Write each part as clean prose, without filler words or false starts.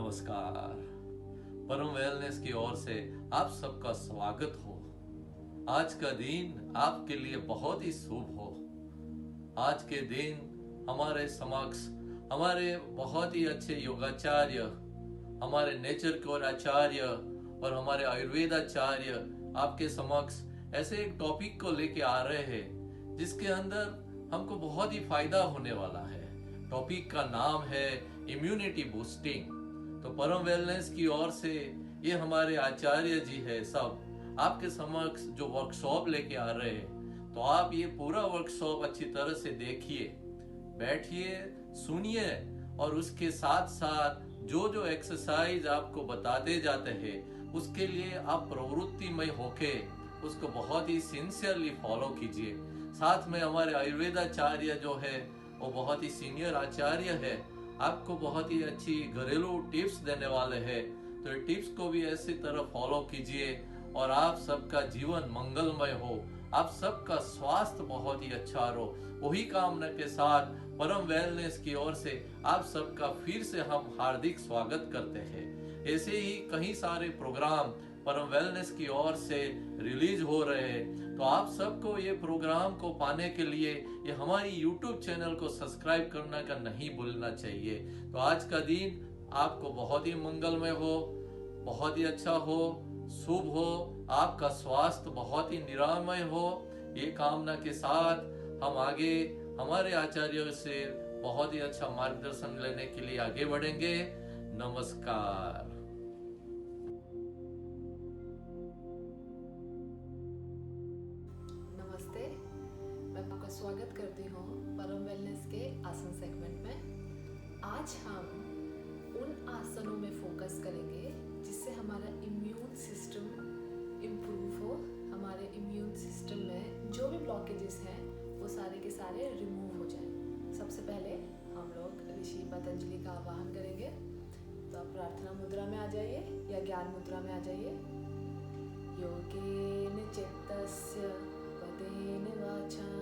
नमस्कार। परम वेलनेस की ओर से आप सबका स्वागत हो। आज का दिन आपके लिए बहुत ही शुभ हो। आज के दिन हमारे समक्ष हमारे बहुत ही अच्छे योगाचार्य, हमारे नेचर कोर आचार्य और हमारे आयुर्वेदाचार्य आपके समक्ष ऐसे एक टॉपिक को लेके आ रहे हैं जिसके अंदर हमको बहुत ही फायदा होने वाला है। टॉपिक का नाम है इम्यूनिटी बूस्टिंग। तो परम वेलनेस की ओर से ये हमारे आचार्य जी है सब आपके समक्ष जो वर्कशॉप लेके आ रहे हैं। तो आप ये पूरा वर्कशॉप अच्छी तरह से देखिए, बैठिए, सुनिए और उसके साथ साथ जो जो एक्सरसाइज आपको बताते जाते हैं उसके लिए आप प्रवृत्तिमय होके उसको बहुत ही सिंसियरली फॉलो कीजिए। साथ में हमारे आयुर्वेदाचार्य जो है वो बहुत ही सीनियर आचार्य है, आपको बहुत ही अच्छी घरेलू टिप्स देने वाले हैं। तो ये टिप्स को भी ऐसी तरह फॉलो कीजिए और आप सबका जीवन मंगलमय हो, आप सबका स्वास्थ्य बहुत ही अच्छा हो। वही कामना के साथ परम वेलनेस की ओर से आप सबका फिर से हम हार्दिक स्वागत करते हैं। ऐसे ही कई सारे प्रोग्राम परम वेलनेस की ओर से रिलीज हो रहे हैं। तो आप सबको ये प्रोग्राम को पाने के लिए ये हमारी यूट्यूब चैनल को सब्सक्राइब करना का नहीं भूलना चाहिए। तो आज का दिन आपको बहुत ही मंगलमय हो, बहुत ही अच्छा हो, शुभ हो, आपका स्वास्थ्य बहुत ही निरामय हो। ये कामना के साथ हम आगे हमारे आचार्यों से बहुत ही अच्छा मार्गदर्शन लेने के लिए आगे बढ़ेंगे। नमस्कार। नमस्ते, मैं आपका स्वागत करती हूँ परम वेलनेस के आसन सेगमेंट में। आज हम उन आसनों में फोकस करेंगे जिससे हमारा इम्यून सिस्टम इम्प्रूव हो, हमारे इम्यून सिस्टम में जो भी ब्लॉकेजेस हैं वो सारे के सारे रिमूव हो जाएं। सबसे पहले हम लोग ऋषि पतंजलि का आवाहन करेंगे। तो आप प्रार्थना मुद्रा में आ जाइए या ज्ञान मुद्रा में आ जाइए। योगेन चित्तस्य पदेन वाचां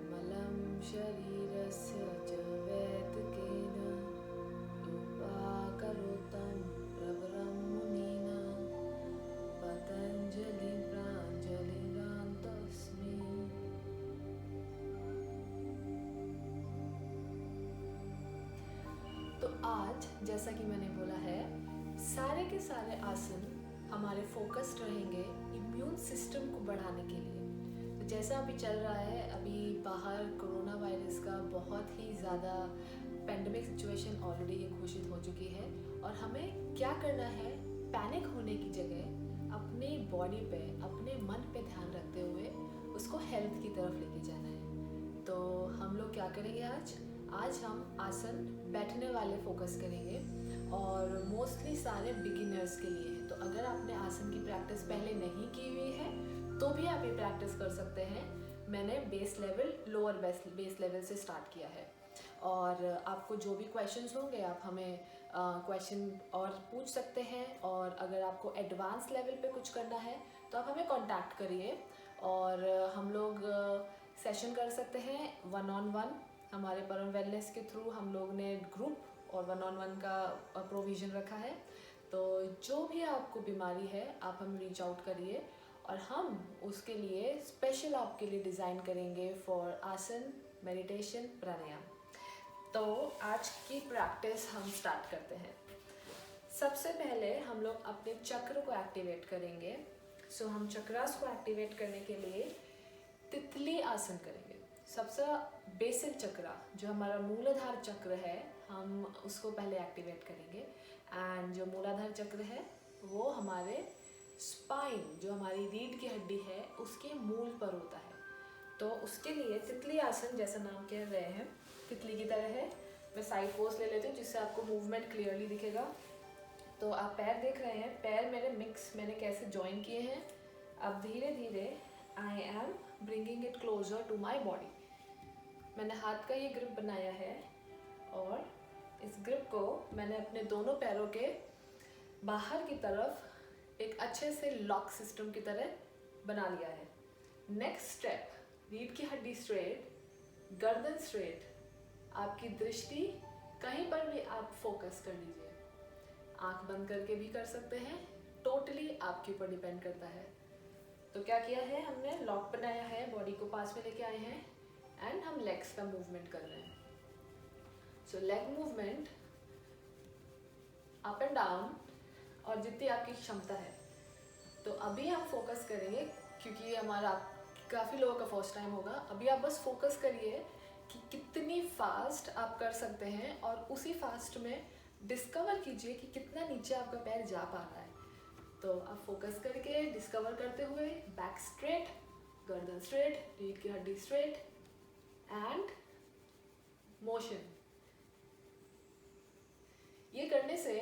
मलं शरीरस्य च वैदिकेन उपाकरोतं प्रवरं मुनीनां पतञ्जलिं प्राञ्जलिरां तस्मै। तो आज जैसा कि मैंने बोला है, सारे के सारे आसन हमारे फोकस्ड रहेंगे इम्यून सिस्टम को बढ़ाने के लिए। तो जैसा अभी चल रहा है, अभी बाहर कोरोना वायरस का बहुत ही ज़्यादा पेंडेमिक सिचुएशन ऑलरेडी ये घोषित हो चुकी है और हमें क्या करना है, पैनिक होने की जगह अपनी बॉडी पे, अपने मन पे ध्यान रखते हुए उसको हेल्थ की तरफ लेके जाना है। तो हम लोग क्या करेंगे आज हम आसन बैठने वाले फोकस करेंगे और मोस्टली सारे बिगिनर्स के लिए है। तो अगर आपने आसन की प्रैक्टिस पहले नहीं की हुई है तो भी आप ये प्रैक्टिस कर सकते हैं। मैंने base level, lower base level से स्टार्ट किया है और आपको जो भी क्वेश्चंस होंगे आप हमें क्वेश्चन और पूछ सकते हैं। और अगर आपको एडवांस लेवल पे कुछ करना है तो आप हमें कांटेक्ट करिए और हम लोग सेशन कर सकते हैं 1-on-1। हमारे परम वेलनेस के थ्रू हम लोग ने ग्रुप और 1-on-1 का प्रोविज़न रखा है। तो जो भी आपको बीमारी है आप हम रीच आउट करिए और हम उसके लिए स्पेशल आपके लिए डिज़ाइन करेंगे फॉर आसन, मेडिटेशन, प्राणायाम। तो आज की प्रैक्टिस हम स्टार्ट करते हैं। सबसे पहले हम लोग अपने चक्र को एक्टिवेट करेंगे। सो हम चक्रास को एक्टिवेट करने के लिए तितली आसन करेंगे। सबसे बेसिक चक्र जो हमारा मूलाधार चक्र है, हम उसको पहले एक्टिवेट करेंगे। एंड जो मूलाधार चक्र है वो हमारे स्पाइन, जो हमारी रीढ़ की हड्डी है, उसके मूल पर होता है। तो उसके लिए तितली आसन, जैसा नाम कह रहे हैं, तितली की तरह है। मैं साइड पोज ले लेती हूँ जिससे आपको मूवमेंट क्लियरली दिखेगा। तो आप पैर देख रहे हैं, पैर मेरे मिक्स मैंने कैसे ज्वाइन किए हैं। अब धीरे धीरे I am bringing it closer to my body. मैंने हाथ का ये ग्रिप बनाया है और इस ग्रिप को मैंने अपने दोनों पैरों के बाहर की तरफ एक अच्छे से लॉक सिस्टम की तरह बना लिया है। नेक्स्ट स्टेप, रीढ़ की हड्डी स्ट्रेट, गर्दन स्ट्रेट, आपकी दृष्टि कहीं पर भी आप फोकस कर लीजिए। आंख बंद करके भी कर सकते हैं, टोटली आपके ऊपर डिपेंड करता है। तो क्या किया है हमने, लॉक बनाया है, बॉडी को पास में लेके आए हैं एंड हम लेग्स का मूवमेंट कर रहे हैं। सो leg movement up and down और जितनी आपकी क्षमता है। तो अभी हम फोकस करेंगे, क्योंकि ये हमारा काफ़ी लोगों का फर्स्ट टाइम होगा। अभी आप बस फोकस करिए कि कितनी फास्ट आप कर सकते हैं और उसी फास्ट में डिस्कवर कीजिए कि कितना नीचे आपका पैर जा पा रहा है। तो आप फोकस करके डिस्कवर करते हुए बैक स्ट्रेट, गर्दन स्ट्रेट, रीढ़ की हड्डी स्ट्रेट एंड मोशन। ये करने से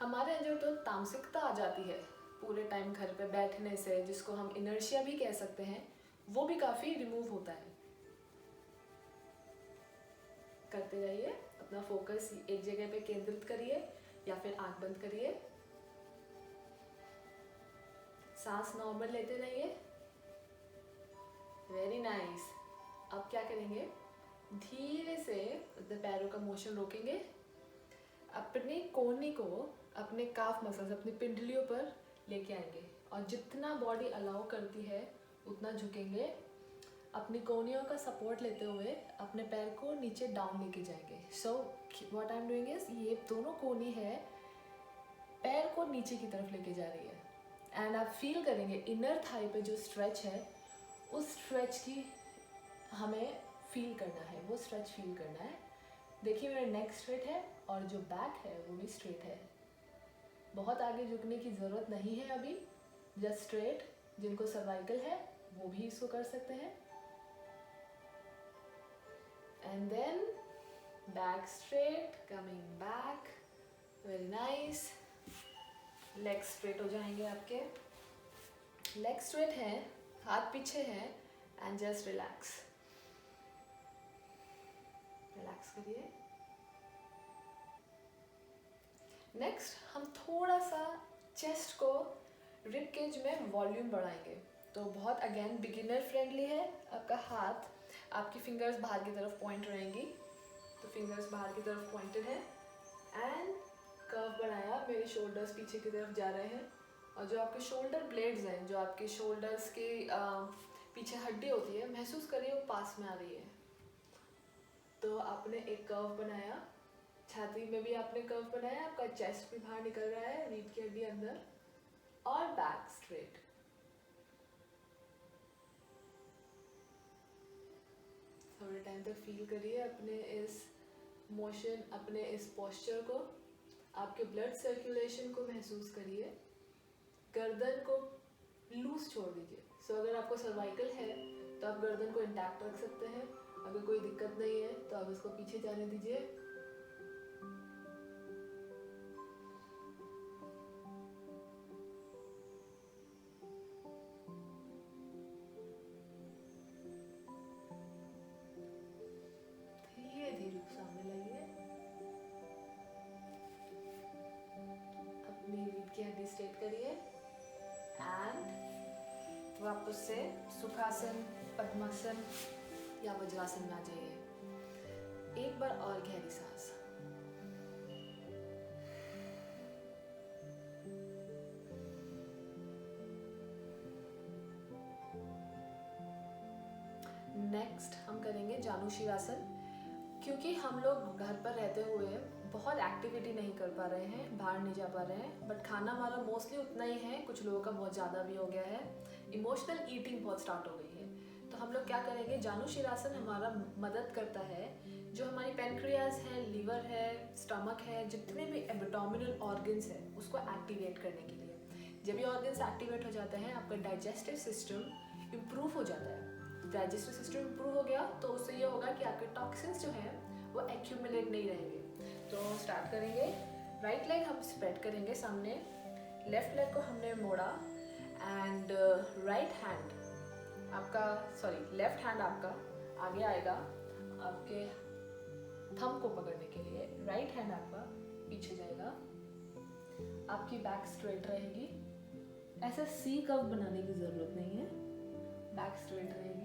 हमारे अंदर तो तामसिकता आ जाती है, पूरे टाइम घर पे बैठने से, जिसको हम इनर्शिया भी कह सकते हैं, वो भी काफ़ी रिमूव होता है। करते रहिए, अपना फोकस एक जगह पे केंद्रित करिए या फिर आंख बंद करिए, सांस नॉर्मल लेते रहिए। Very nice. अब क्या करेंगे, धीरे से अपने पैरों का मोशन रोकेंगे, अपने कोहनी को अपने काफ मसल्स, अपनी पिंडलियों पर लेके आएंगे और जितना बॉडी अलाउ करती है उतना झुकेंगे। अपनी कोहनियों का सपोर्ट लेते हुए अपने पैर को नीचे डाउन लेके जाएंगे। So what I am doing is, ये दोनों कोहनी है पैर को नीचे की तरफ लेके जा रही है एंड आप फील करेंगे इनर थाई पे जो स्ट्रेच है, उस स्ट्रेच की हमें फील करना है, वो स्ट्रेच फील करना है। देखिए मेरा नेक स्ट्रेट है और जो बैक है वो भी स्ट्रेट है। बहुत आगे झुकने की ज़रूरत नहीं है अभी, जस्ट स्ट्रेट। जिनको सर्वाइकल है वो भी इसको कर सकते हैं। And then back straight, coming back, very nice. Leg straight हो जाएंगे आपके, लेग स्ट्रेट है, हाथ पीछे है एंड जस्ट रिलैक्स, रिलैक्स करिए। नेक्स्ट हम थोड़ा सा चेस्ट को रिब केज में वॉल्यूम बढ़ाएंगे। तो बहुत अगेन बिगिनर फ्रेंडली है। आपका हाथ, आपकी फिंगर्स बाहर की तरफ पॉइंट रहेंगी, तो फिंगर्स बाहर की तरफ पॉइंटेड है एंड कर्व बनाया, मेरे शोल्डर्स पीछे की तरफ जा रहे हैं और जो आपके शोल्डर ब्लेड्स हैं, जो आपके शोल्डर्स के पीछे हड्डी होती है, महसूस करिए वो पास में आ रही है। तो आपने एक कर्व बनाया, छाती में भी आपने कर्व बनाया, आपका चेस्ट भी बाहर निकल रहा है, रीढ़ की हड्डी अंदर और बैक स्ट्रेट। थोड़े टाइम तक फील करिए अपने इस मोशन, अपने इस पोस्चर को, आपके ब्लड सर्कुलेशन को महसूस करिए। गर्दन को लूज छोड़ दीजिए। सो अगर आपको सर्वाइकल है तो आप गर्दन को इंटैक्ट रख सकते हैं, अगर कोई दिक्कत नहीं है तो आप इसको पीछे जाने दीजिए। धीरे धीरे सामने लाइए, अपनी रीढ़ की हड्डी स्ट्रेट करिए एंड वापस से सुखासन, पद्मासन या वज्रासन में आ जाइए। एक बार और गहरी सांस। नेक्स्ट हम करेंगे जानु शिरासन। क्योंकि हम लोग घर पर रहते हुए बहुत एक्टिविटी नहीं कर पा रहे हैं, बाहर नहीं जा पा रहे हैं, बट खाना हमारा मोस्टली उतना ही है, कुछ लोगों का बहुत ज़्यादा भी हो गया है, इमोशनल ईटिंग बहुत स्टार्ट हो गई है। तो हम लोग क्या करेंगे, जानु शिरासन हमारा मदद करता है, जो हमारी पेनक्रियाज है, लीवर है, स्टमक है, जितने भी एब्डोमिनल ऑर्गन्स हैं उसको एक्टिवेट करने के लिए। जब ये ऑर्गन्स एक्टिवेट हो जाते हैं, आपका डाइजेस्टिव सिस्टम इम्प्रूव हो जाता है। डाइजेस्टिव सिस्टम इम्प्रूव हो गया तो उससे ये होगा कि आपके टॉक्सिन्स जो हैं वो एक्यूमुलेट नहीं रहेंगे। तो स्टार्ट करेंगे, राइट लेग हम स्प्रेड करेंगे सामने, लेफ्ट लेग को हमने मोड़ा एंड राइट हैंड आपका, सॉरी लेफ्ट हैंड आपका आगे आएगा आपके थंब को पकड़ने के लिए, राइट हैंड आपका पीछे जाएगा, आपकी बैक स्ट्रेट रहेगी। ऐसा सी कर्व बनाने की ज़रूरत नहीं है, बैक स्ट्रेट रहेगी,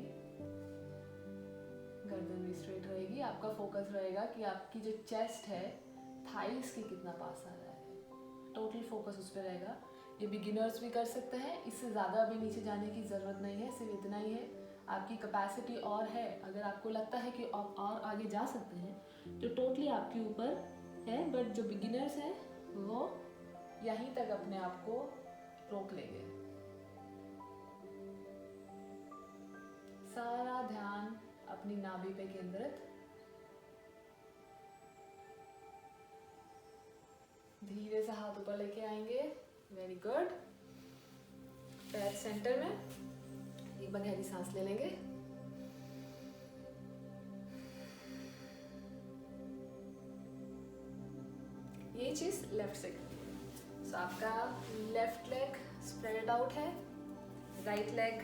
गर्दन भी स्ट्रेट रहेगी। आपका फोकस रहेगा कि आपकी जो चेस्ट है थाइस के कितना पास आ रहा है। टोटल फोकस उस पर रहेगा। ये बिगिनर्स भी कर सकते हैं, इससे ज़्यादा अभी नीचे जाने की ज़रूरत नहीं है, सिर्फ इतना ही है। आपकी कैपेसिटी और है, अगर आपको लगता है कि आप और आगे जा सकते हैं तो टोटली आपके ऊपर है, बट जो बिगिनर्स हैं वो यहीं तक अपने आप को रोक लेंगे। सारा ध्यान अपनी नाभि पे केंद्रित, धीरे से हाथ ऊपर लेके आएंगे। Very good. पैर सेंटर में, एक बार गहरी सांस ले लेंगे। ये चीज लेफ्ट से करेंगे। सो आपका लेफ्ट लेग स्प्रेड आउट है, राइट लेग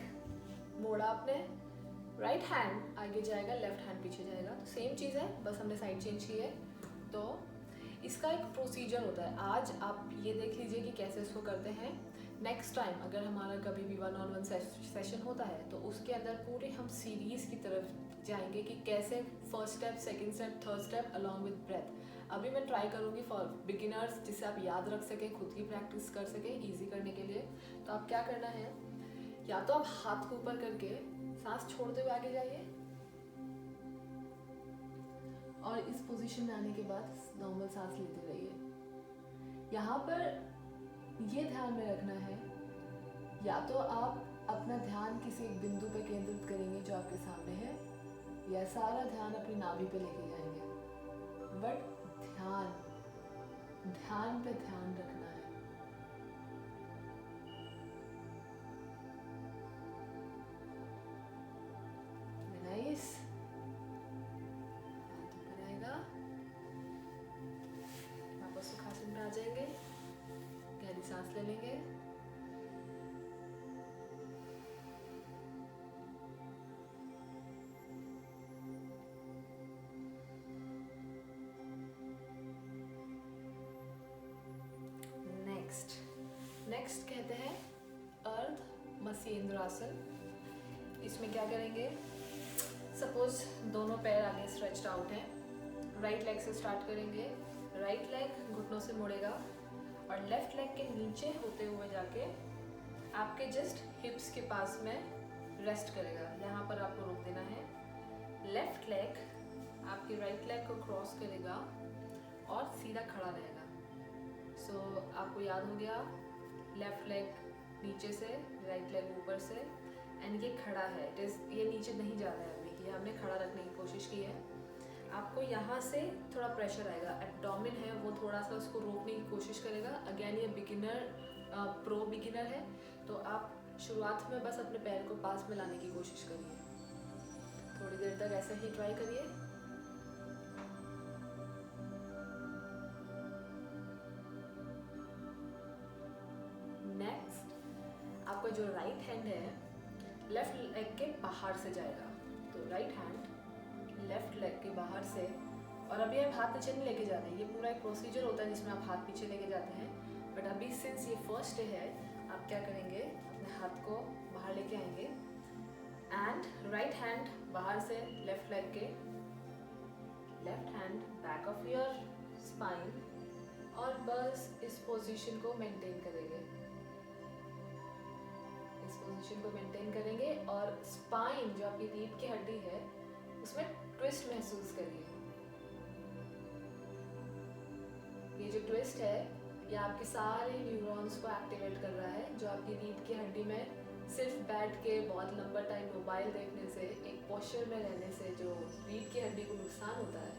मोड़ा आपने, राइट हैंड आगे जाएगा, लेफ्ट हैंड पीछे जाएगा। तो सेम चीज़ है, बस हमने साइड चेंज की है। तो इसका एक प्रोसीजर होता है। आज आप ये देख लीजिए कि कैसे इसको करते हैं। नेक्स्ट टाइम अगर हमारा कभी भी 1-on-1 सेशन होता है तो उसके अंदर पूरे हम सीरीज़ की तरफ जाएंगे कि कैसे first step, second step, third step along with breath. अभी मैं ट्राई करूँगी फॉर बिगिनर्स, जिससे आप याद रख सकें, खुद की प्रैक्टिस कर सकें ईजी करने के लिए। तो आप क्या करना है, या तो आप हाथ को ऊपर करके सांस छोड़ते हुए आगे जाइए, और इस पोजीशन में आने के बाद नॉर्मल सांस लेते रहिए। यहाँ पर ये ध्यान में रखना है, या तो आप अपना ध्यान किसी एक बिंदु पे केंद्रित करेंगे जो आपके सामने है, या सारा ध्यान अपनी नाभि पे लेके जाएंगे। बट ध्यान पे ध्यान रखना है। नाइस। हाथ ऊपर आएगा, वापस सुखासन पे आ जाएंगे, गहरी सांस ले लेंगे। नेक्स्ट कहते हैं अर्ध मत्स्येंद्रासन। इसमें क्या करेंगे, सपोज दोनों पैर आगे स्ट्रेच्ड आउट हैं, राइट लेग से स्टार्ट करेंगे। राइट लेग घुटनों से मुड़ेगा और लेफ्ट लेग के नीचे होते हुए जाके आपके जस्ट हिप्स के पास में रेस्ट करेगा। यहाँ पर आपको रोक देना है। लेफ्ट लेग आपके राइट लेग को क्रॉस करेगा और सीधा खड़ा रहेगा। सो आपको याद हो गया, लेफ्ट लेग नीचे से, राइट लेग ऊपर से, एंड ये खड़ा है। ये नीचे नहीं जा रहा है अभी, ये हमने खड़ा रखने की कोशिश की है। आपको यहाँ से थोड़ा प्रेशर आएगा, एब्डोमेन है वो थोड़ा सा उसको रोकने की कोशिश करेगा। अगेन ये बिगिनर, प्रो बिगिनर है, तो आप शुरुआत में बस अपने पैर को पास में लाने की कोशिश करिए। थोड़ी देर तक ऐसे ही ट्राई करिए। आपका जो राइट हैंड है लेफ्ट लेग के बाहर से जाएगा, तो राइट हैंड लेफ्ट लेग के बाहर से, और अभी आप हाथ पीछे नहीं लेके जाते हैं। ये पूरा एक प्रोसीजर होता है जिसमें आप हाथ पीछे लेके जाते हैं, बट अभी सिंस ये फर्स्ट डे है, आप क्या करेंगे, अपने हाथ को बाहर लेके आएंगे एंड राइट हैंड बाहर से लेफ्ट लेग के, left hand back of your spine, और बस इस पोजीशन को मेंटेन करेंगे। इस पोजीशन को मेंटेन करेंगे और स्पाइन जो आपकी रीढ़ की हड्डी है उसमें ट्विस्ट महसूस करिए। ये जो ट्विस्ट है ये आपके सारे न्यूरॉन्स को एक्टिवेट कर रहा है, जो आपकी रीढ़ की हड्डी में सिर्फ बैठ के बहुत लंबा टाइम मोबाइल देखने से, एक पोस्चर में रहने से जो रीढ़ की हड्डी को नुकसान होता है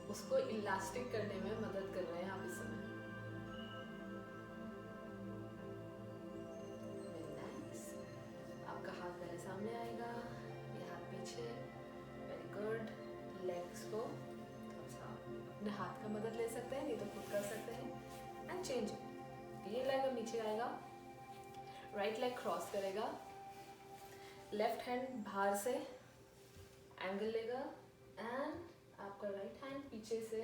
उसको इलास्टिक करने में मदद कर रहे हैं आप इस समय। आपका हाथ मेरे सामने आएगा, ये हाथ पीछे। Very good. लेग्स को अपने हाथ का मदद ले सकते हैं, नहीं तो खुद कर सकते हैं। एंड चेंज, ये लेग अब नीचे आएगा, राइट लेग क्रॉस करेगा, लेफ्ट हैंड बाहर से एंगल लेगा एंड आपका राइट हैंड पीछे से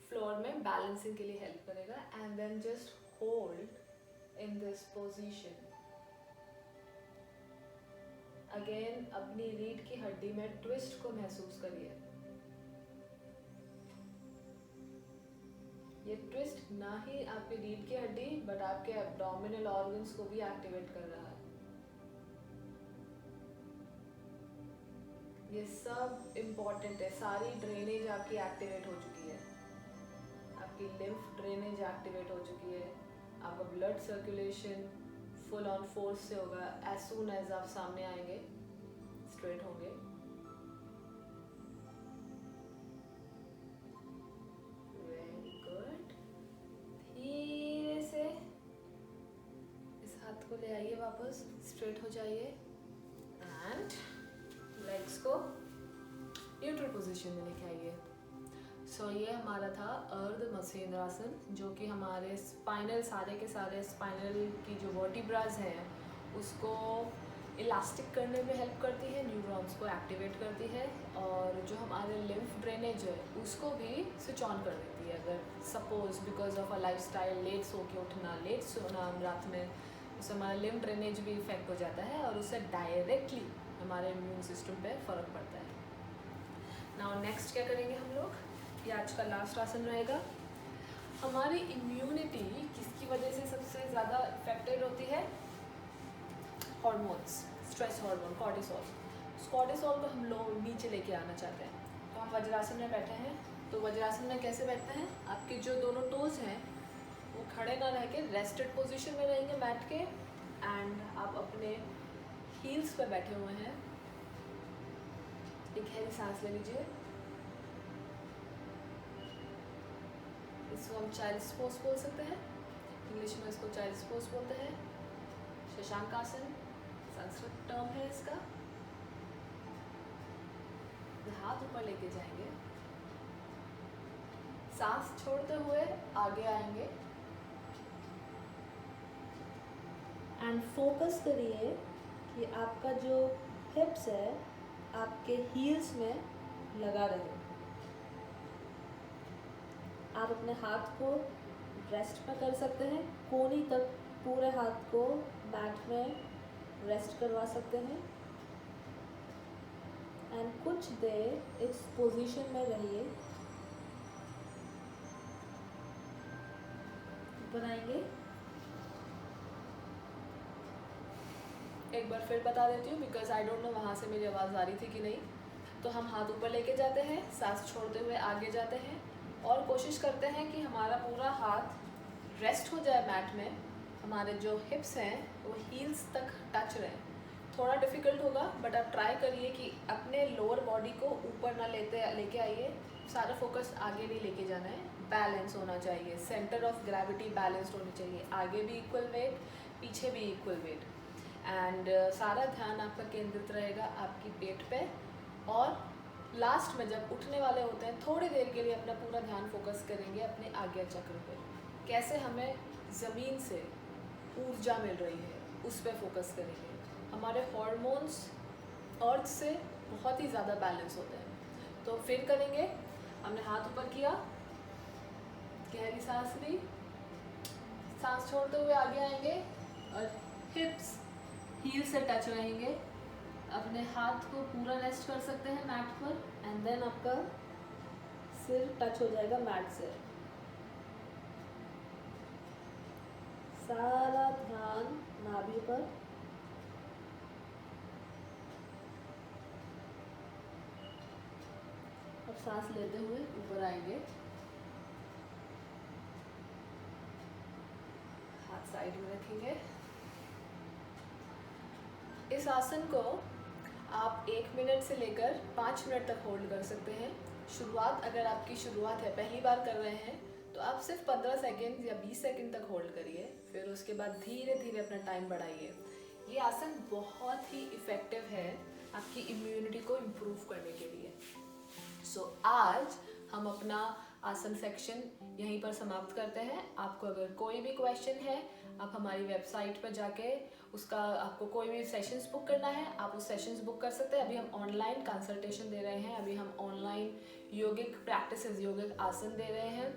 फ्लोर में बैलेंसिंग के लिए हेल्प करेगा, and then just hold in this position. Again अपनी रीढ़ की हड्डी में ट्विस्ट को महसूस करिए। ये ट्विस्ट ना ही आपके रीढ़ की हड्डी बट आपके एब्डोमिनल ऑर्गन्स को भी एक्टिवेट कर रहा है। ये सब इम्पोर्टेंट है, सारी ड्रेनेज आपकी एक्टिवेट हो चुकी है, आपकी लिम्फ ड्रेनेज एक्टिवेट हो चुकी है, आपका blood circulation full on force से होगा एज सून एज आप सामने आएंगे, स्ट्रेट होंगे। Very good. धीरे से इस हाथ को ले आइए वापस, स्ट्रेट हो जाइए एंड लेग्स को न्यूट्रल पोजीशन में लेके आइए। सो ये हमारा था अर्ध मत्स्येंद्रासन, जो कि हमारे स्पाइनल, सारे के सारे स्पाइनल की जो वर्टिब्राज हैं उसको इलास्टिक करने में हेल्प करती है, न्यूरॉन्स को एक्टिवेट करती है, और जो हमारे लिम्फ ड्रेनेज है उसको भी स्विच ऑन कर देती है। अगर suppose because of a lifestyle late सो के उठना, लेट सोना रात में, उससे हमारा लिम्फ ड्रेनेज भी इफेक्ट हो जाता है और उससे डायरेक्टली हमारे इम्यून सिस्टम पे फ़र्क पड़ता है। नाउ नेक्स्ट क्या करेंगे हम लोग, ये आज का लास्ट आसन रहेगा। हमारी इम्यूनिटी किसकी वजह से सबसे ज़्यादा इफेक्टेड होती है? Hormones, stress hormone cortisol. उस कॉर्टिसोल को हम लोग नीचे लेके आना चाहते हैं। तो हम वज्रासन में बैठे हैं, तो वज्रासन में कैसे बैठते हैं? आपके जो दोनों टोज हैं वो खड़े ना रह के रेस्टेड पोजिशन में रहेंगे मैट के, एंड आप अपने हील्स पे बैठे हुए हैं। एक गहरी सांस ले लीजिए। इसको हम चाइल्ड्स पोज बोल सकते हैं, इंग्लिश में इसको चाइल्ड्स पोज बोलते हैं। शशांक आसन संस्कृत टर्म है इसका। हाथ ऊपर लेके जाएंगे, सांस छोड़ते हुए आगे आएंगे एंड फोकस करिए कि आपका जो हिप्स है आपके हील्स में लगा रहे। आप अपने हाथ को रेस्ट पे कर सकते हैं, कोहनी तक पूरे हाथ को मैट में रेस्ट करवा सकते हैं एंड कुछ देर इस पोजीशन में रहिए। ऊपर आएंगे। एक बार फिर बता देती हूँ बिकॉज आई डोंट नो वहाँ से मेरी आवाज़ आ रही थी कि नहीं। तो हम हाथ ऊपर लेके जाते हैं, सांस छोड़ते हुए आगे जाते हैं और कोशिश करते हैं कि हमारा पूरा हाथ रेस्ट हो जाए मैट में। हमारे जो हिप्स हैं वो हील्स तक टच रहें। थोड़ा डिफ़िकल्ट होगा बट आप ट्राई करिए कि अपने लोअर बॉडी को ऊपर ना लेके आइए। सारा फोकस आगे नहीं लेके जाना है, बैलेंस होना चाहिए, सेंटर ऑफ ग्रेविटी बैलेंस्ड होनी चाहिए। आगे भी इक्वल वेट, पीछे भी इक्वल वेट, एंड सारा ध्यान आपका केंद्रित रहेगा आपकी पेट पे। और लास्ट में जब उठने वाले होते हैं थोड़ी देर के लिए अपना पूरा ध्यान फोकस करेंगे अपने आज्ञा चक्र पे, कैसे हमें ज़मीन से ऊर्जा मिल रही है उस पर फोकस करेंगे। हमारे हॉर्मोन्स अर्थ से बहुत ही ज़्यादा बैलेंस होते हैं। तो फिर करेंगे, हमने हाथ ऊपर किया, गहरी सांस ली, सांस छोड़ते हुए आगे आएंगे और हिप्स हील से टच रहेंगे। अपने हाथ को पूरा रेस्ट कर सकते हैं मैट पर एंड देन आपका सिर टच हो जाएगा मैट से। सारा ध्यान नाभि पर। अब सांस लेते हुए ऊपर आएंगे, हाथ साइड में रखेंगे। इस आसन को आप 1 मिनट से लेकर 5 मिनट तक होल्ड कर सकते हैं। शुरुआत, अगर आपकी शुरुआत है, पहली बार कर रहे हैं, तो आप सिर्फ 15 सेकेंड या 20 सेकेंड तक होल्ड करिए। फिर उसके बाद धीरे धीरे अपना टाइम बढ़ाइए। ये आसन बहुत ही इफ़ेक्टिव है आपकी इम्यूनिटी को इम्प्रूव करने के लिए। सो आज हम अपना आसन सेक्शन यहीं पर समाप्त करते हैं। आपको अगर कोई भी क्वेश्चन है, आप हमारी वेबसाइट पर जाके उसका आपको कोई भी सेशंस बुक करना है आप उस सेशंस बुक कर सकते हैं। अभी हम ऑनलाइन कंसल्टेशन दे रहे हैं, अभी हम ऑनलाइन योगिक प्रैक्टिसेस, योगिक आसन दे रहे हैं।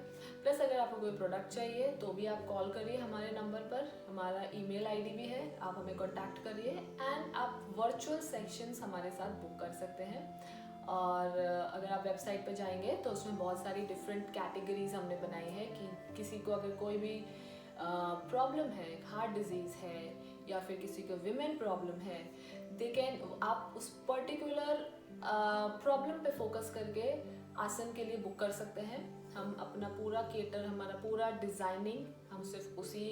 प्लस अगर आपको कोई प्रोडक्ट चाहिए तो भी आप कॉल करिए हमारे नंबर पर, हमारा ईमेल आईडी भी है, आप हमें कांटेक्ट करिए एंड आप वर्चुअल सेशंस हमारे साथ बुक कर सकते हैं। और अगर आप वेबसाइट पर जाएंगे तो उसमें बहुत सारी डिफरेंट कैटेगरीज हमने बनाई है कि किसी को अगर कोई भी प्रॉब्लम है, हार्ट डिजीज़ है या फिर किसी को विमेन प्रॉब्लम है, दे कैन, आप उस पर्टिकुलर प्रॉब्लम पे फोकस करके आसन के लिए बुक कर सकते हैं। हम अपना पूरा केटर, हमारा पूरा डिज़ाइनिंग हम सिर्फ उसी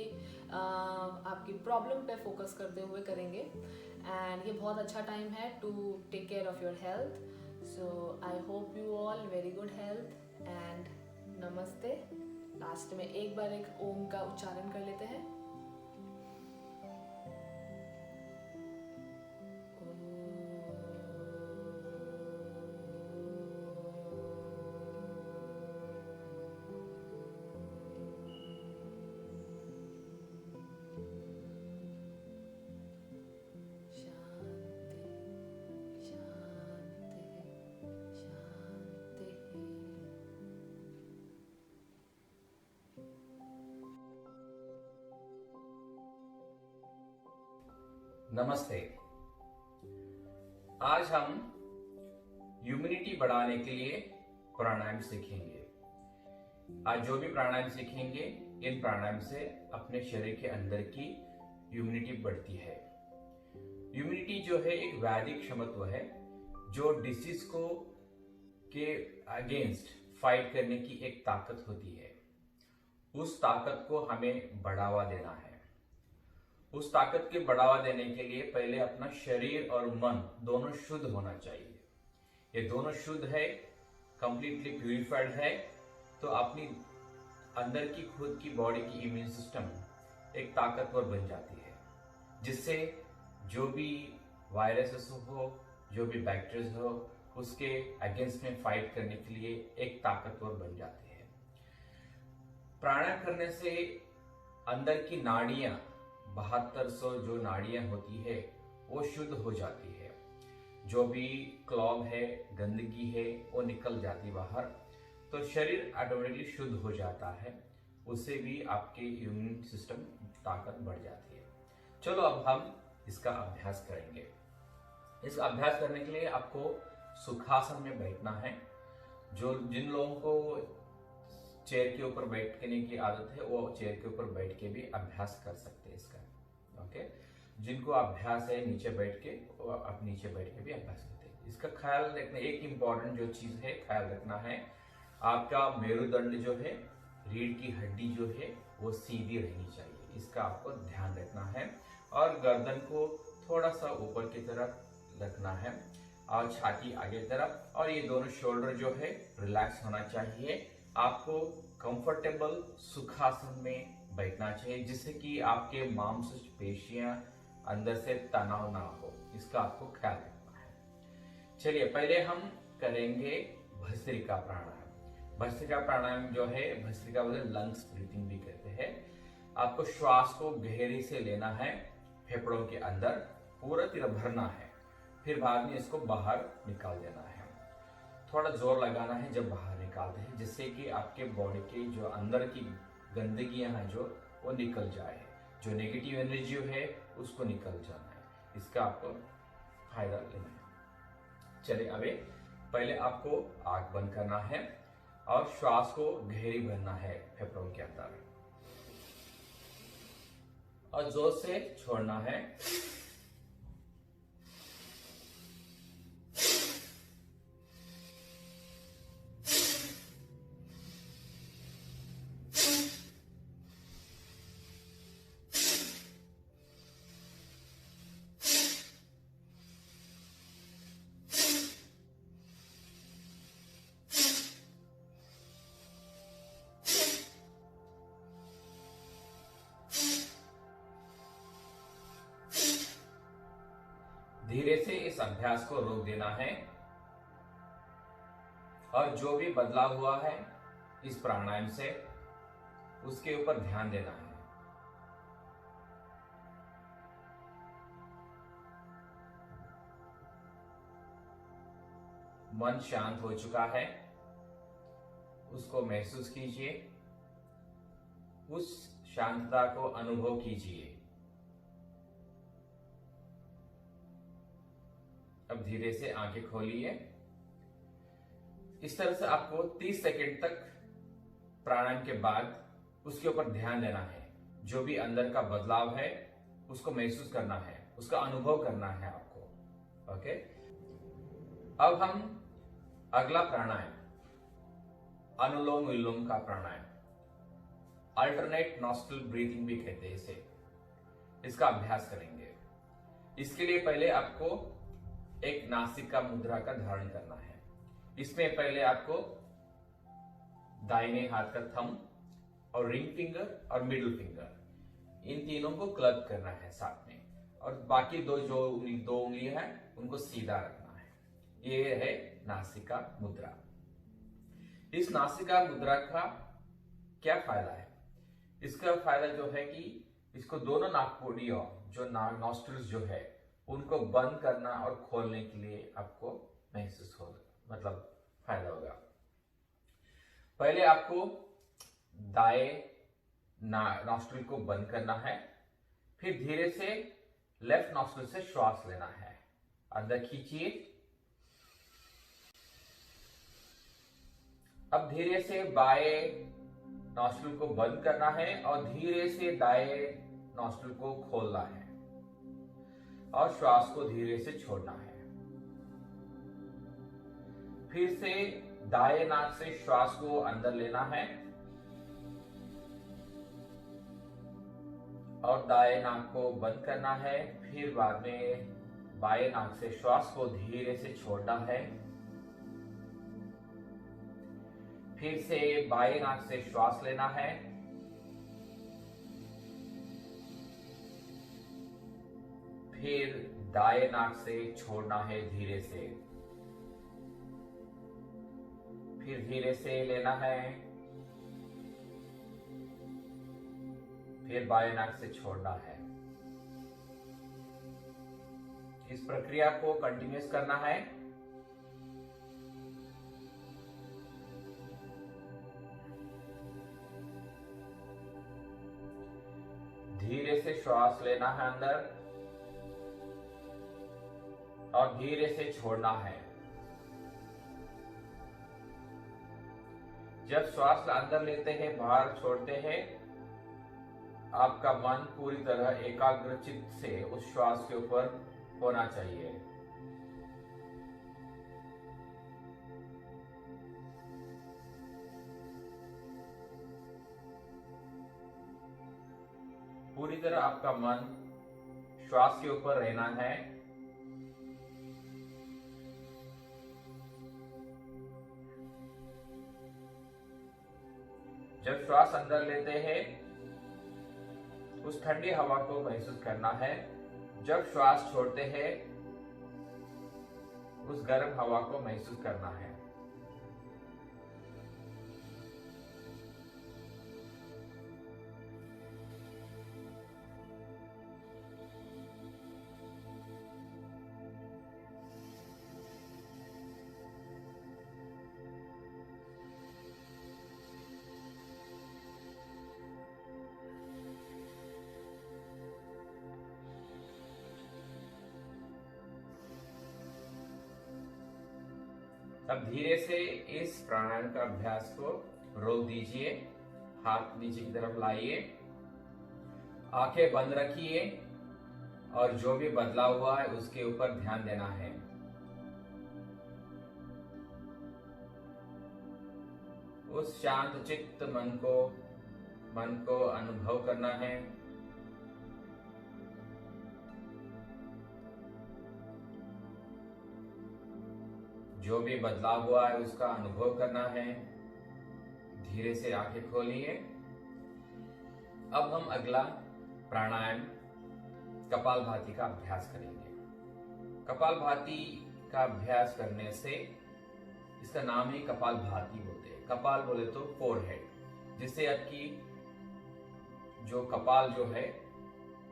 आपकी प्रॉब्लम पे फोकस करते हुए करेंगे। एंड ये बहुत अच्छा टाइम है to take care of your health. So I hope you all very good health and नमस्ते। लास्ट में एक बार एक ओम का उच्चारण कर लेते हैं। नमस्ते। आज हम इम्यूनिटी बढ़ाने के लिए प्राणायाम सीखेंगे। आज जो भी प्राणायाम सीखेंगे, इन प्राणायाम से अपने शरीर के अंदर की इम्यूनिटी बढ़ती है। इम्यूनिटी जो है एक वैदिक क्षमत्व है जो डिसीज को के अगेंस्ट फाइट करने की एक ताकत होती है। उस ताकत को हमें बढ़ावा देना है। उस ताकत के बढ़ावा देने के लिए पहले अपना शरीर और मन दोनों शुद्ध होना चाहिए। ये दोनों शुद्ध है, कंप्लीटली प्यूरिफाइड है, तो अपनी अंदर की खुद की बॉडी की इम्यून सिस्टम एक ताकतवर बन जाती है, जिससे जो भी वायरसेस हो, जो भी बैक्टीरिया हो, उसके अगेंस्ट में फाइट करने के लिए एक ताकतवर बन जाती है। प्राणायाम करने से अंदर की नाड़ियां, 7200 जो नाड़ियां होती है वो शुद्ध हो जाती है। जो भी क्लॉग है, गंदगी है, वो निकल जाती बाहर, तो शरीर ऑटोमेटिकली शुद्ध हो जाता है। उससे भी आपके इम्यून सिस्टम ताकत बढ़ जाती है। चलो अब हम इसका अभ्यास करेंगे। इस अभ्यास करने के लिए आपको सुखासन में बैठना है। जिन लोगों को चेयर के ऊपर बैठने की आदत है वो चेयर के ऊपर बैठ के भी अभ्यास कर सकते हैं इसका। ओके, जिनको अभ्यास है नीचे बैठ के, वो आप नीचे बैठ के भी अभ्यास करते हैं। इसका ख्याल रखना, एक इम्पॉर्टेंट जो चीज है ख्याल रखना है, आपका मेरुदंड जो है, रीढ़ की हड्डी जो है वो सीधी रहनी चाहिए। इसका आपको ध्यान रखना है। और गर्दन को थोड़ा सा ऊपर की तरफ रखना है और छाती आगे तरफ, और ये दोनों शोल्डर जो है रिलैक्स होना चाहिए। आपको कंफर्टेबल सुखासन में बैठना चाहिए, जिससे कि आपके मांसपेशियां पेशियां अंदर से तनाव ना हो। इसका आपको ख्याल रखना है। चलिए पहले हम करेंगे भस्त्रिका प्राणायाम। भस्त्रिका प्राणायाम जो है, भस्त्रिका मतलब लंग्स ब्रीथिंग भी कहते हैं। आपको श्वास को गहरे से लेना है, फेफड़ों के अंदर पूरा तरह भरना है, फिर बाद में इसको बाहर निकाल देना है। थोड़ा जोर लगाना है जब बाहर निकालते हैं, जिससे कि आपके बॉडी के जो अंदर की गंदगियां हैं जो वो निकल जाए, जो नेगेटिव एनर्जी है उसको निकल जाना है। इसका आपको फायदा लेना है। चलिए अभी पहले आपको आंख बंद करना है और श्वास को गहरी भरना है फेफड़ों के अंदर, और जोर से छोड़ना है। धीरे से इस अभ्यास को रोक देना है और जो भी बदलाव हुआ है इस प्राणायाम से उसके ऊपर ध्यान देना है। मन शांत हो चुका है उसको महसूस कीजिए, उस शांतता को अनुभव कीजिए। अब धीरे से आंखें खोलिए। इस तरह से आपको 30 सेकंड तक प्राणायाम के बाद उसके ऊपर ध्यान देना है। जो भी अंदर का बदलाव है उसको महसूस करना है, उसका अनुभव करना है आपको। ओके, अब हम अगला प्राणायाम, अनुलोम विलोम का प्राणायाम, अल्टरनेट नॉस्ट्रल ब्रीथिंग भी कहते हैं इसे, इसका अभ्यास करेंगे। इसके लिए पहले आपको एक नासिका मुद्रा का धारण करना है। इसमें पहले आपको दाहिने हाथ का थंब और रिंग फिंगर और मिडिल फिंगर इन तीनों को क्लब करना है साथ में, और बाकी दो उंगलियां हैं उनको सीधा रखना है। ये है नासिका मुद्रा। इस नासिका मुद्रा का क्या फायदा है? इसका फायदा जो है कि इसको दोनों नाकपुड़ियों जो नॉस्ट्रिल्स जो है उनको बंद करना और खोलने के लिए आपको महसूस होगा, मतलब फायदा होगा। पहले आपको दाएं नॉस्ट्रिल को बंद करना है, फिर धीरे से लेफ्ट नॉस्ट्रिल से श्वास लेना है। अंदर खींचिए, अब धीरे से बाएं नॉस्ट्रिल को बंद करना है और धीरे से दाएं नॉस्ट्रिल को खोलना है और श्वास को धीरे से छोड़ना है। फिर से दाएं नाक से श्वास को अंदर लेना है और दाएं नाक को बंद करना है। फिर बाद में बाएं नाक से श्वास को धीरे से छोड़ना है। फिर से बाएं नाक से श्वास लेना है, फिर दाएं नाक से छोड़ना है धीरे से, फिर धीरे से लेना है, फिर बाएं नाक से छोड़ना है। इस प्रक्रिया को कंटिन्यूस करना है। धीरे से श्वास लेना है अंदर और धीरे से छोड़ना है। जब श्वास अंदर लेते हैं बाहर छोड़ते हैं, आपका मन पूरी तरह एकाग्रचित से उस श्वास के ऊपर होना चाहिए। पूरी तरह आपका मन श्वास के ऊपर रहना है। जब श्वास अंदर लेते हैं उस ठंडी हवा को महसूस करना है। जब श्वास छोड़ते हैं उस गर्म हवा को महसूस करना है। अब धीरे से इस प्राणायाम का अभ्यास को रोक दीजिए। हाथ नीचे की तरफ लाइए, आंखें बंद रखिए और जो भी बदलाव हुआ है उसके ऊपर ध्यान देना है। उस शांत चित्त मन को अनुभव करना है। जो भी बदलाव हुआ है उसका अनुभव करना है। धीरे से आंखें खोलिए। अब हम अगला प्राणायाम कपालभाति का अभ्यास करेंगे। कपालभाति का अभ्यास करने से, इसका नाम ही कपालभाति बोलते हैं। कपाल बोले तो फोरहेड, जिससे आपकी जो कपाल जो है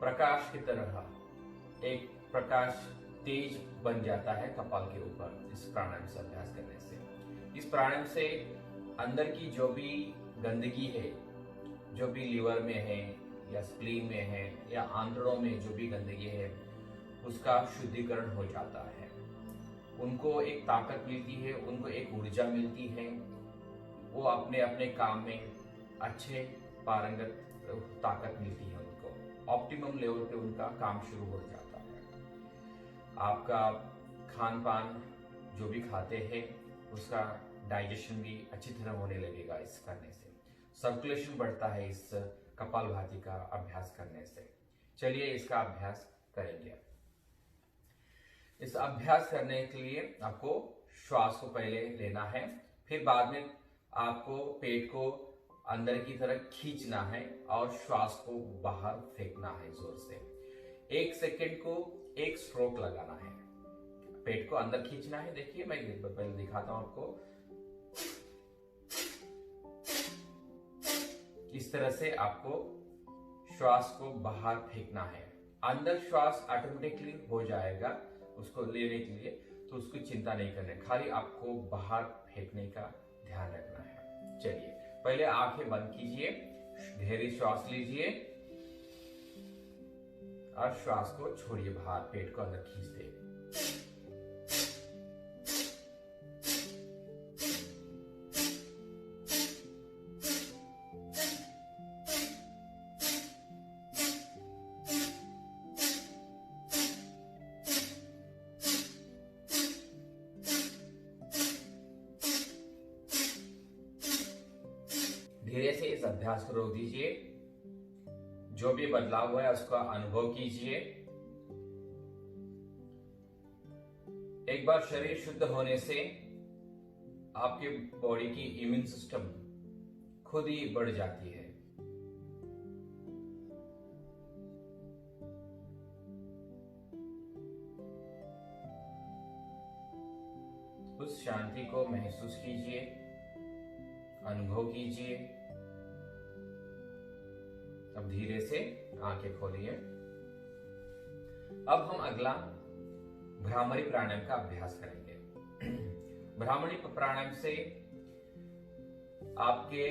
प्रकाश की तरह एक प्रकाश तेज बन जाता है कपाल के ऊपर इस प्राणायाम से अभ्यास करने से। इस प्राणायाम से अंदर की जो भी गंदगी है, जो भी लीवर में है या स्प्लीन में है या आंतड़ों में जो भी गंदगी है, उसका शुद्धिकरण हो जाता है। उनको एक ताकत मिलती है, उनको एक ऊर्जा मिलती है, वो अपने अपने काम में अच्छे पारंगत ताकत मिलती है, उनको ऑप्टिमम लेवल पे उनका काम शुरू हो जाता है। आपका खान पान जो भी खाते हैं उसका डाइजेशन भी अच्छी तरह होने लगेगा इस करने से। सर्कुलेशन बढ़ता है इस कपालभाति का अभ्यास करने से। चलिए इसका अभ्यास करेंगे। इस अभ्यास करने के लिए आपको श्वास को पहले लेना है, फिर बाद में आपको पेट को अंदर की तरफ खींचना है और श्वास को बाहर फेंकना है जोर से। 1 सेकेंड को 1 स्ट्रोक लगाना है। पेट को अंदर खींचना है, देखिए मैं पहले दिखाता हूं आपको। इस तरह से आपको श्वास को बाहर फेंकना है। अंदर श्वास ऑटोमेटिकली हो जाएगा उसको लेने के लिए, तो उसको चिंता नहीं करना है, खाली आपको बाहर फेंकने का ध्यान रखना है। चलिए पहले आंखें बंद कीजिए, गहरी श्वास लीजिए और श्वास को छोड़िए बाहर, पेट को अंदर खींच दे। धीरे से इस अभ्यास को रोक दीजिए। जो भी बदलाव हुआ है उसका अनुभव कीजिए। एक बार शरीर शुद्ध होने से आपके बॉडी की इम्यून सिस्टम खुद ही बढ़ जाती है। उस शांति को महसूस कीजिए, अनुभव कीजिए। अब धीरे से आंखें खोलिए। अब हम अगला भ्रामरी प्राणायाम का अभ्यास करेंगे। भ्रामरी प्राणायाम से आपके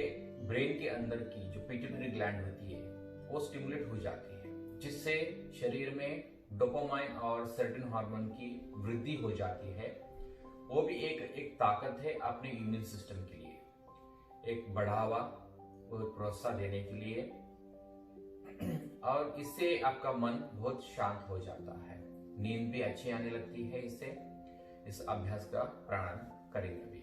ब्रेन के अंदर की जो पिट्यूटरी ग्लैंड होती है वो स्टिमुलेट हो जाती है, जिससे शरीर में डोपामाइन और सर्टेन हार्मोन की वृद्धि हो जाती है। वो भी एक ताकत है अपने इम्यून सिस्टम के लिए, एक बढ़ावा और प्रोत्साहन देने के लिए। और इससे आपका मन बहुत शांत हो जाता है, नींद भी अच्छी आने लगती है। इससे इस अभ्यास का प्राणायाम करेंगे अभी।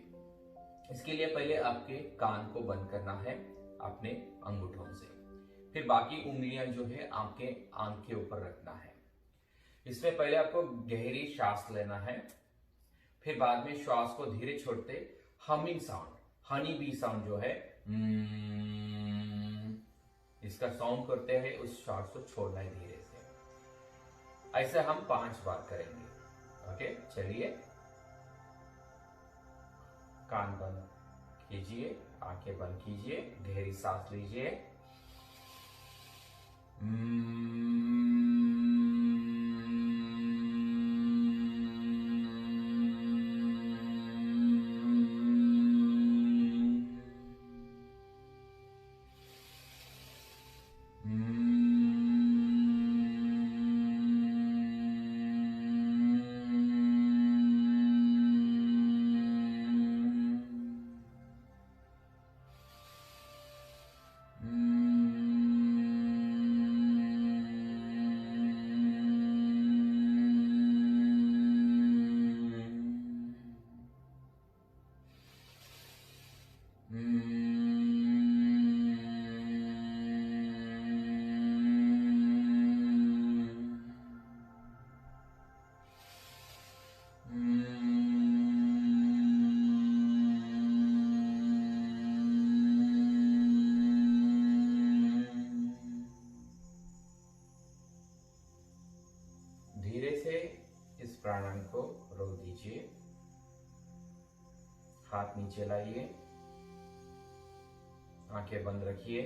इसके लिए पहले आपके कान को बंद करना है अपने अंगूठों से, फिर बाकी उंगलियां जो है आपके आंख के ऊपर रखना है। इसमें पहले आपको गहरी सांस लेना है, फिर बाद में श्वास को धीरे छोड़ते humming sound, honey bee sound जो है इसका साउंड करते हैं, उस श्वास को छोड़ना है धीरे से। ऐसे हम 5 बार करेंगे। ओके, चलिए कान बंद कीजिए, आंखें बंद कीजिए, गहरी सांस लीजिए। धीरे से इस प्राणायाम को रोक दीजिए। हाथ नीचे लाइए, आंखें बंद रखिए।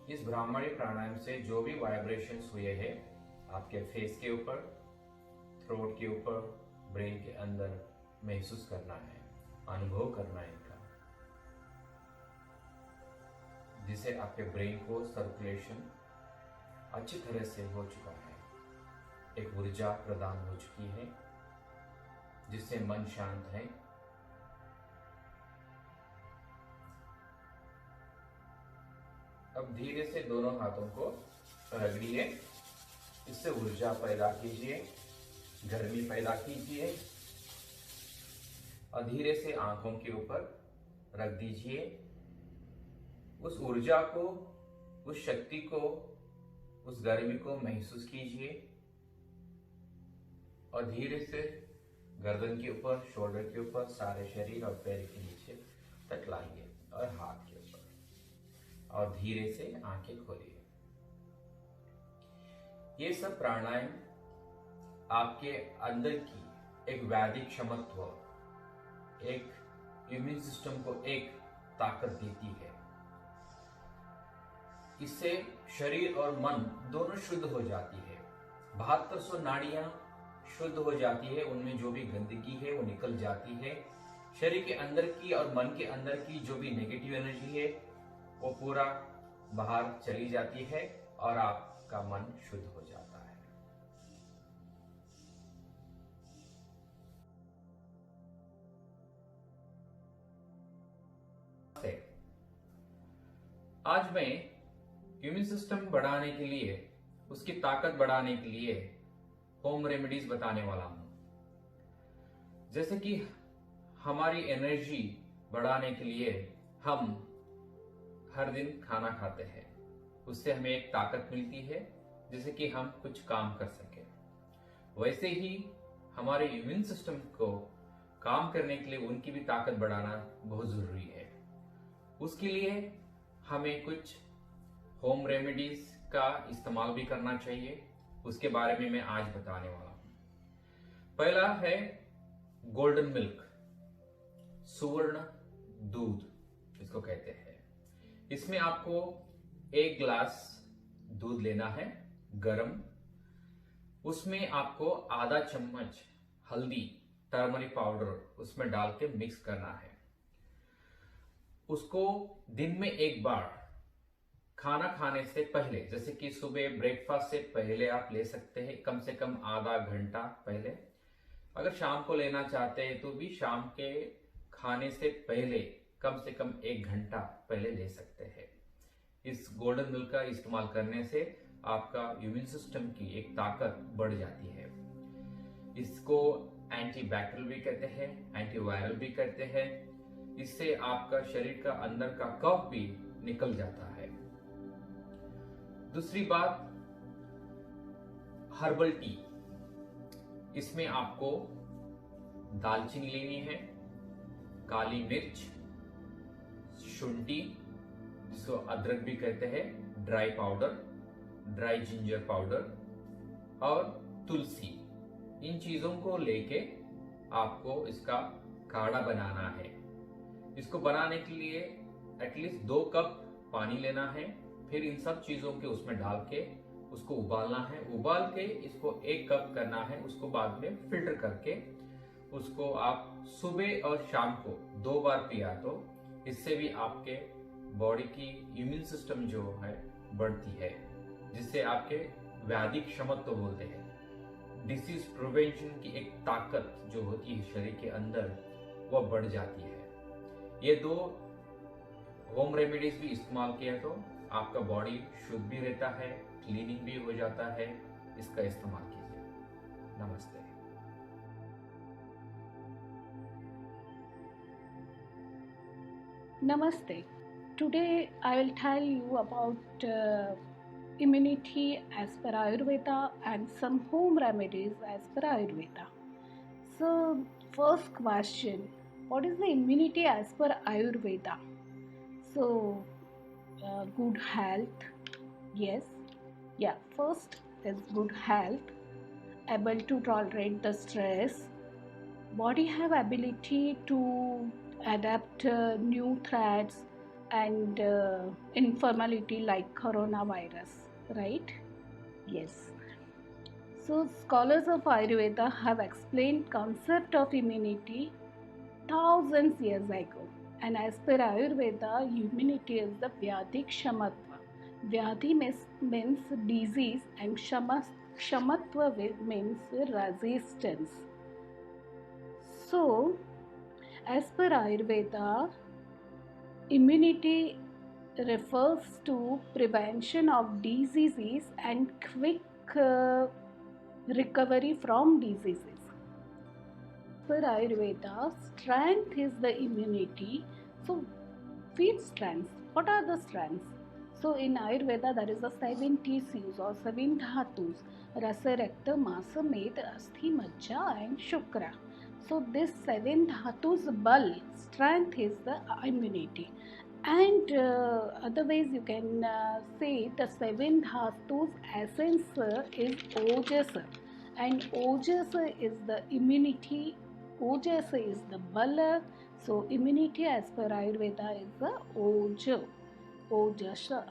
इस भ्रामरी प्राणायाम से जो भी वाइब्रेशंस हुए हैं आपके फेस के ऊपर, थ्रोट के ऊपर, ब्रेन के अंदर महसूस करना है, अनुभव करना है इनका, जिससे आपके ब्रेन को सर्कुलेशन अच्छी तरह से हो चुका है, एक ऊर्जा प्रदान हो चुकी है, जिससे मन शांत है। अब धीरे से दोनों हाथों को रगड़िए, इससे ऊर्जा पैदा कीजिए, गर्मी पैदा कीजिए, और धीरे से आंखों के ऊपर रख दीजिए। उस ऊर्जा को, उस शक्ति को, उस गर्मी को महसूस कीजिए, और धीरे से गर्दन के ऊपर, शोल्डर के ऊपर, सारे शरीर और पैर के नीचे तक लाइए, और हाथ के ऊपर, और धीरे से आंखें खोलिए। ये सब प्राणायाम आपके अंदर की एक वैदिक क्षमत्व, एक इम्यून सिस्टम को एक ताकत देती है। इससे शरीर और मन दोनों शुद्ध हो जाती है। 7200 नाड़ियां शुद्ध हो जाती है, उनमें जो भी गंदगी है वो निकल जाती है। शरीर के अंदर की और मन के अंदर की जो भी नेगेटिव एनर्जी है वो पूरा बाहर चली जाती है, और आपका मन शुद्ध हो जाता है। आज मैं इम्यून सिस्टम बढ़ाने के लिए, उसकी ताकत बढ़ाने के लिए होम रेमेडीज बताने वाला हूं। जैसे कि हमारी एनर्जी बढ़ाने के लिए हम हर दिन खाना खाते हैं, उससे हमें एक ताकत मिलती है जिससे कि हम कुछ काम कर सके। वैसे ही हमारे इम्यून सिस्टम को काम करने के लिए उनकी भी ताकत बढ़ाना बहुत जरूरी है। उसके लिए हमें कुछ होम रेमेडीज का इस्तेमाल भी करना चाहिए, उसके बारे में मैं आज बताने वाला हूं। पहला है गोल्डन मिल्क, सुवर्ण दूध इसको कहते हैं। इसमें आपको 1 गिलास दूध लेना है गरम, उसमें आपको आधा चम्मच हल्दी, टर्मरिक पाउडर उसमें डाल के मिक्स करना है। उसको दिन में 1 बार खाना खाने से पहले, जैसे कि सुबह ब्रेकफास्ट से पहले आप ले सकते हैं, कम से कम आधा घंटा पहले। अगर शाम को लेना चाहते हैं तो भी शाम के खाने से पहले कम से कम 1 घंटा पहले ले सकते हैं। इस गोल्डन मिल्क का इस्तेमाल करने से आपका इम्यून सिस्टम की एक ताकत बढ़ जाती है। इसको एंटीबैक्टीरियल भी कहते हैं, एंटीवायरल भी कहते हैं। इससे आपका शरीर का अंदर का कफ भी निकल जाता है। दूसरी बात, हर्बल टी। इसमें आपको दालचीनी लेनी है, काली मिर्च, शुंठी जिसको अदरक भी कहते हैं, dry powder, dry ginger powder, और तुलसी। इन चीजों को लेके आपको इसका काढ़ा बनाना है। इसको बनाने के लिए एटलीस्ट 2 कप पानी लेना है, फिर इन सब चीजों के उसमें डाल के उसको उबालना है। उबाल के इसको 1 कप करना है, उसको बाद में फिल्टर करके उसको आप सुबह और शाम को 2 बार पिया तो इससे भी आपके बॉडी की इम्यून सिस्टम जो है बढ़ती है, जिससे आपके वैदिक क्षमत्व बोलते हैं, डिसीज प्रिवेंशन की एक ताकत जो होती है शरीर के अंदर वह बढ़ जाती है। ये 2 होम रेमेडीज भी इस्तेमाल किया तो आपका बॉडी शुद्ध भी रहता है, क्लीनिंग भी हो जाता है। इसका इस्तेमाल कीजिए। नमस्ते। Namaste. Today I will tell you about immunity as per Ayurveda and some home remedies as per Ayurveda. So, first question, what is the immunity as per Ayurveda? So, good health. Yes. Yeah, first is good health, able to tolerate the stress. Body have ability to adapt new threats and informality like coronavirus, right? Yes. So scholars of Ayurveda have explained concept of immunity thousands years ago. And as per Ayurveda, immunity is the Vyadhi Kshamatva. Vyadhi means disease and Kshamatva means resistance. So, as per Ayurveda, immunity refers to prevention of diseases and quick recovery from diseases. Per Ayurveda, strength is the immunity. So, which strengths? What are the strengths? So, in Ayurveda, there is a 7 tissues or 7 dhatus: Rasa, Rakta, Masa, Meda, Asthi, Majja, and Shukra. So, this 7 dhatus bal, strength is the immunity. And otherwise, you can say the 7 dhatus essence is Ojasa, and Ojasa is the immunity. Ojasa is the bala. So immunity as per Ayurveda is the Oja, Ojasa,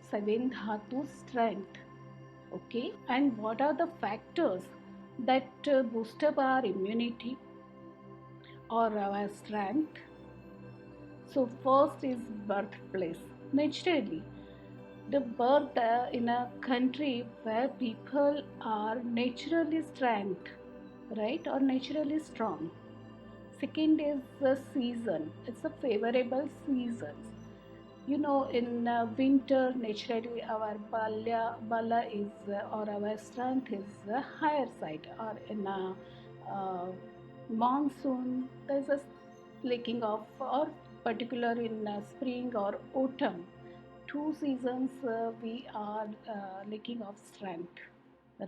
7 dhatu strength. Okay, and what are the factors that boost up our immunity or our strength? So first is birthplace. Naturally, the birth in a country where people are naturally strength, right, or naturally strong. Second is the season. It's a favorable seasons. You know, in winter, naturally our bala is or our strength is higher side, or in monsoon there's a lacking of, or particular in spring or autumn, two seasons we are lacking of strength,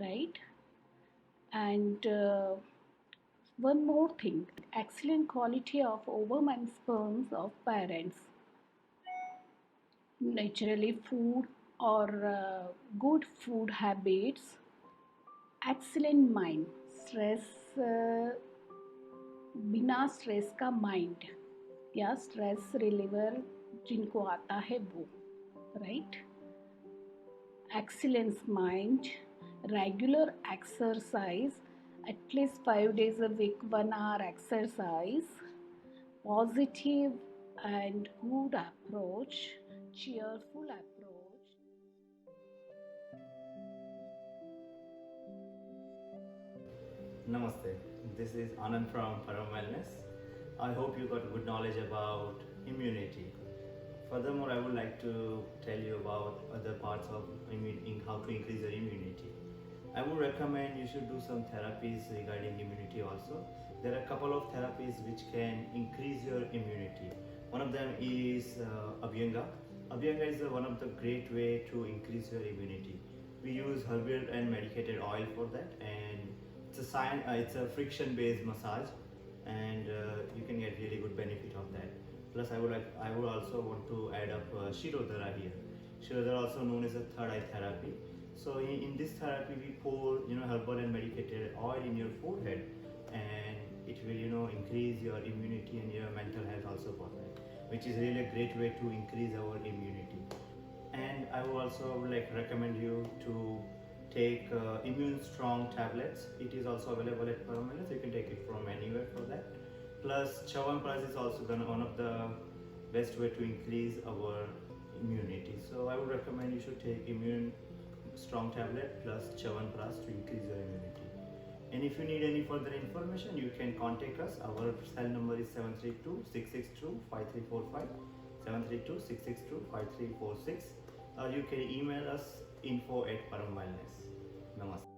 right? And one more thing, excellent quality of ovum and sperms of parents. Naturally, food or good food habits, excellent mind, stress, बिना stress का mind या stress reliever जिनको आता है वो, right? Excellence mind, regular exercise, at least 5 days a week, 1 hour exercise, positive and good approach, cheerful approach. Namaste, this is Anand from Param Wellness. I hope you got good knowledge about immunity. Furthermore, I would like to tell you about other parts of how to increase your immunity. I would recommend you should do some therapies regarding immunity also. There are a couple of therapies which can increase your immunity. One of them is Abhyanga. Abhyanga is one of the great way to increase your immunity. We use herbal and medicated oil for that, and it's a friction-based massage, and you can get really good benefit of that. Plus, I would also want to add up Shirodhara here. Shirodhara, also known as a third eye therapy. So in this therapy, we pour herbal and medicated oil in your forehead, and it will increase your immunity and your mental health also for that, which is really a great way to increase our immunity. And I would also recommend you to take immune strong tablets. It is also available at Param Wellness. You can take it from anywhere for that. Plus, Chyawanprash is also one of the best way to increase our immunity. So I would recommend you should take immune strong tablet plus Chyawanprash to increase your immunity. And if you need any further information, you can contact us. Our cell number is 732-662-5345, 732-662-5346, or you can email us info@Param Wellness. Namaste.